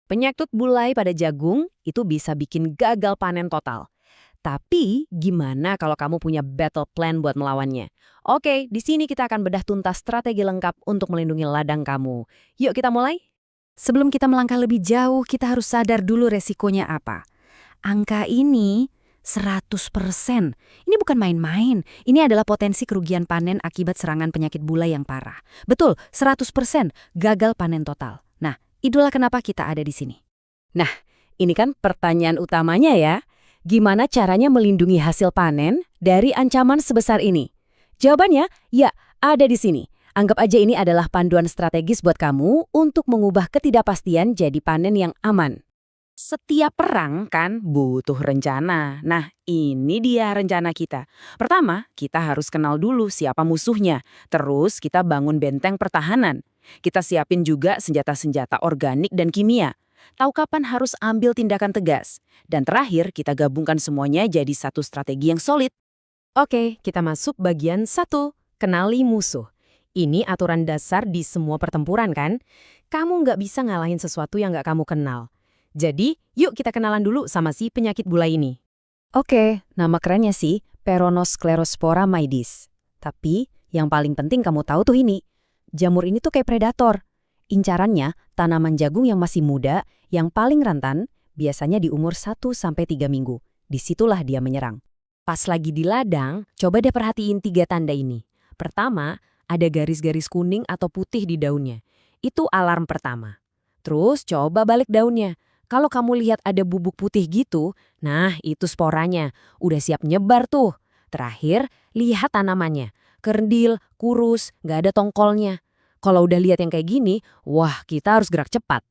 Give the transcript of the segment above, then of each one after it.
Penyakit bulai pada jagung itu bisa bikin gagal panen total. Tapi gimana kalau kamu punya battle plan buat melawannya? Oke, di sini kita akan bedah tuntas strategi lengkap untuk melindungi ladang kamu. Yuk kita mulai? Sebelum kita melangkah lebih jauh, kita harus sadar dulu resikonya apa. Angka ini 100%. Ini bukan main-main. Ini adalah potensi kerugian panen akibat serangan penyakit bulai yang parah. Betul, 100% gagal panen total. Nah, itulah kenapa kita ada di sini. Nah, ini kan pertanyaan utamanya ya. Gimana caranya melindungi hasil panen dari ancaman sebesar ini? Jawabannya, ya, ada di sini. Anggap aja ini adalah panduan strategis buat kamu untuk mengubah ketidakpastian jadi panen yang aman. Setiap perang kan butuh rencana. Nah, ini dia rencana kita. Pertama, kita harus kenal dulu siapa musuhnya. Terus kita bangun benteng pertahanan. Kita siapin juga senjata-senjata organik dan kimia. Tahu kapan harus ambil tindakan tegas. Dan terakhir, kita gabungkan semuanya jadi satu strategi yang solid. Oke, kita masuk bagian 1. Kenali musuh. Ini aturan dasar di semua pertempuran kan? Kamu nggak bisa ngalahin sesuatu yang nggak kamu kenal. Jadi, yuk kita kenalan dulu sama si penyakit bulai ini. Oke, nama kerennya sih Peronosklerospora maidis. Tapi, yang paling penting kamu tahu tuh ini. Jamur ini tuh kayak predator. Incarannya, tanaman jagung yang masih muda, yang paling rentan, biasanya di umur 1-3 minggu. Disitulah dia menyerang. Pas lagi di ladang, coba deh perhatiin 3 tanda ini. Pertama, ada garis-garis kuning atau putih di daunnya. Itu alarm pertama. Terus coba balik daunnya. Kalau kamu lihat ada bubuk putih gitu, nah itu sporanya. Udah siap nyebar tuh. Terakhir, lihat tanamannya. Kerdil, kurus, nggak ada tongkolnya. Kalau udah lihat yang kayak gini, wah kita harus gerak cepat.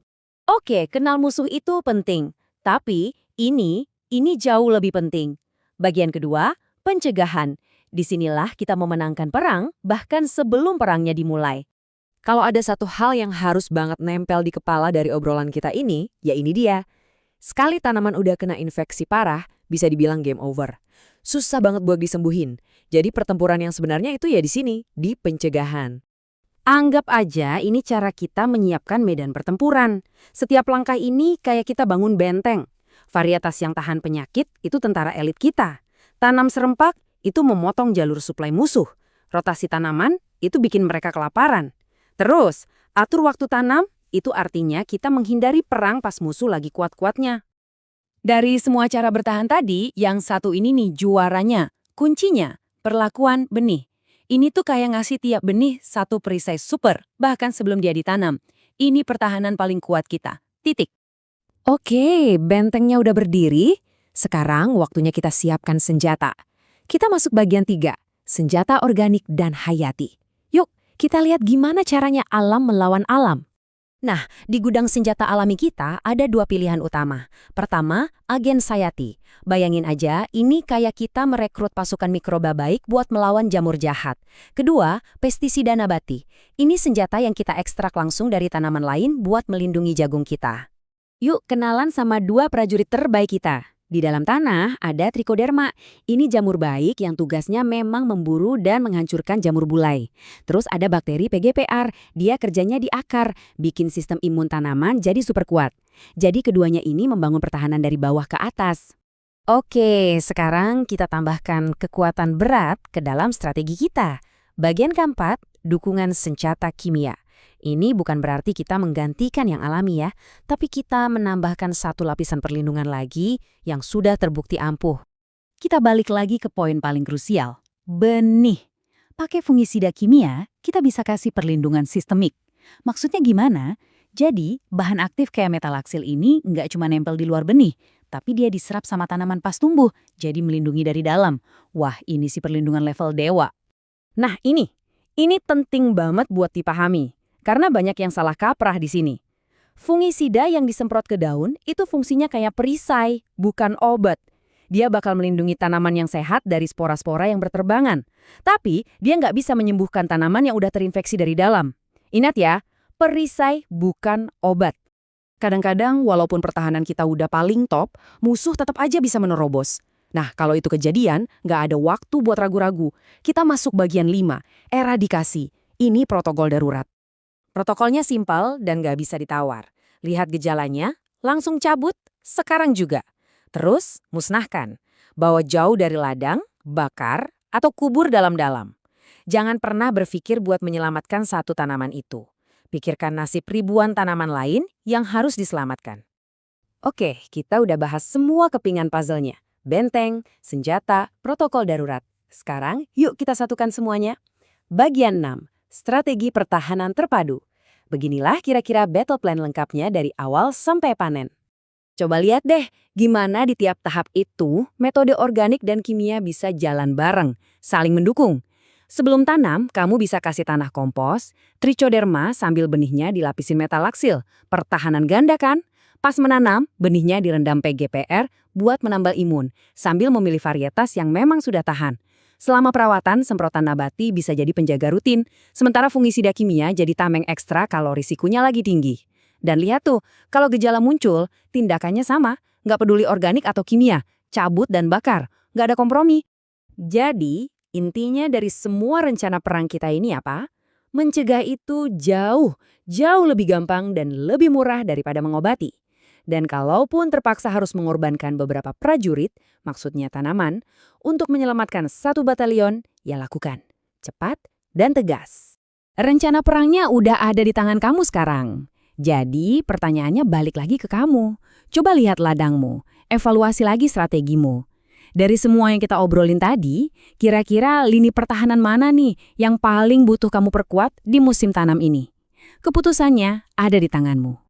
Oke, kenal musuh itu penting. Tapi ini jauh lebih penting. Bagian kedua, pencegahan. Disinilah kita memenangkan perang, bahkan sebelum perangnya dimulai. Kalau ada satu hal yang harus banget nempel di kepala dari obrolan kita ini, ya ini dia. Sekali tanaman udah kena infeksi parah, bisa dibilang game over. Susah banget buat disembuhin. Jadi pertempuran yang sebenarnya itu ya di sini, di pencegahan. Anggap aja ini cara kita menyiapkan medan pertempuran. Setiap langkah ini kayak kita bangun benteng. Varietas yang tahan penyakit itu tentara elit kita. Tanam serempak itu memotong jalur suplai musuh. Rotasi tanaman itu bikin mereka kelaparan. Terus, atur waktu tanam itu artinya kita menghindari perang pas musuh lagi kuat-kuatnya. Dari semua cara bertahan tadi, yang satu ini nih juaranya. Kuncinya, perlakuan benih. Ini tuh kayak ngasih tiap benih satu perisai super, bahkan sebelum dia ditanam. Ini pertahanan paling kuat kita. Titik. Oke, bentengnya udah berdiri. Sekarang waktunya kita siapkan senjata. Kita masuk bagian 3, senjata organik dan hayati. Yuk, kita lihat gimana caranya alam melawan alam. Nah, di gudang senjata alami kita ada 2 pilihan utama. Pertama, agen sayati. Bayangin aja, ini kayak kita merekrut pasukan mikroba baik buat melawan jamur jahat. Kedua, pestisida nabati. Ini senjata yang kita ekstrak langsung dari tanaman lain buat melindungi jagung kita. Yuk kenalan sama 2 prajurit terbaik kita. Di dalam tanah ada Trichoderma. Ini jamur baik yang tugasnya memang memburu dan menghancurkan jamur bulai. Terus ada bakteri PGPR. Dia kerjanya di akar, bikin sistem imun tanaman jadi super kuat. Jadi keduanya ini membangun pertahanan dari bawah ke atas. Oke, sekarang kita tambahkan kekuatan berat ke dalam strategi kita. Bagian keempat, dukungan senjata kimia. Ini bukan berarti kita menggantikan yang alami ya, tapi kita menambahkan satu lapisan perlindungan lagi yang sudah terbukti ampuh. Kita balik lagi ke poin paling krusial, benih. Pakai fungisida kimia, kita bisa kasih perlindungan sistemik. Maksudnya gimana? Jadi, bahan aktif kayak metalaksil ini nggak cuma nempel di luar benih, tapi dia diserap sama tanaman pas tumbuh, jadi melindungi dari dalam. Wah, ini sih perlindungan level dewa. Nah ini penting banget buat dipahami. Karena banyak yang salah kaprah di sini. Fungisida yang disemprot ke daun itu fungsinya kayak perisai, bukan obat. Dia bakal melindungi tanaman yang sehat dari spora-spora yang berterbangan. Tapi dia nggak bisa menyembuhkan tanaman yang udah terinfeksi dari dalam. Ingat ya, perisai bukan obat. Kadang-kadang walaupun pertahanan kita udah paling top, musuh tetap aja bisa menerobos. Nah, kalau itu kejadian, nggak ada waktu buat ragu-ragu. Kita masuk bagian 5, eradikasi. Ini protokol darurat. Protokolnya simpel dan nggak bisa ditawar. Lihat gejalanya, langsung cabut, sekarang juga. Terus, musnahkan. Bawa jauh dari ladang, bakar, atau kubur dalam-dalam. Jangan pernah berpikir buat menyelamatkan satu tanaman itu. Pikirkan nasib ribuan tanaman lain yang harus diselamatkan. Oke, kita udah bahas semua kepingan puzzle-nya. Benteng, senjata, protokol darurat. Sekarang, yuk kita satukan semuanya. Bagian 6. Strategi pertahanan terpadu. Beginilah kira-kira battle plan lengkapnya dari awal sampai panen. Coba lihat deh, gimana di tiap tahap itu metode organik dan kimia bisa jalan bareng, saling mendukung. Sebelum tanam, kamu bisa kasih tanah kompos, trichoderma sambil benihnya dilapisin metalaksil, pertahanan ganda kan? Pas menanam, benihnya direndam PGPR buat menambal imun, sambil memilih varietas yang memang sudah tahan. Selama perawatan, semprotan nabati bisa jadi penjaga rutin, sementara fungisida kimia jadi tameng ekstra kalau risikonya lagi tinggi. Dan lihat tuh, kalau gejala muncul, tindakannya sama, nggak peduli organik atau kimia, cabut dan bakar, nggak ada kompromi. Jadi, intinya dari semua rencana perang kita ini apa? Mencegah itu jauh lebih gampang dan lebih murah daripada mengobati. Dan kalaupun terpaksa harus mengorbankan beberapa prajurit, maksudnya tanaman, untuk menyelamatkan satu batalion, ya lakukan. Cepat dan tegas. Rencana perangnya udah ada di tangan kamu sekarang. Jadi pertanyaannya balik lagi ke kamu. Coba lihat ladangmu, evaluasi lagi strategimu. Dari semua yang kita obrolin tadi, kira-kira lini pertahanan mana nih yang paling butuh kamu perkuat di musim tanam ini? Keputusannya ada di tanganmu.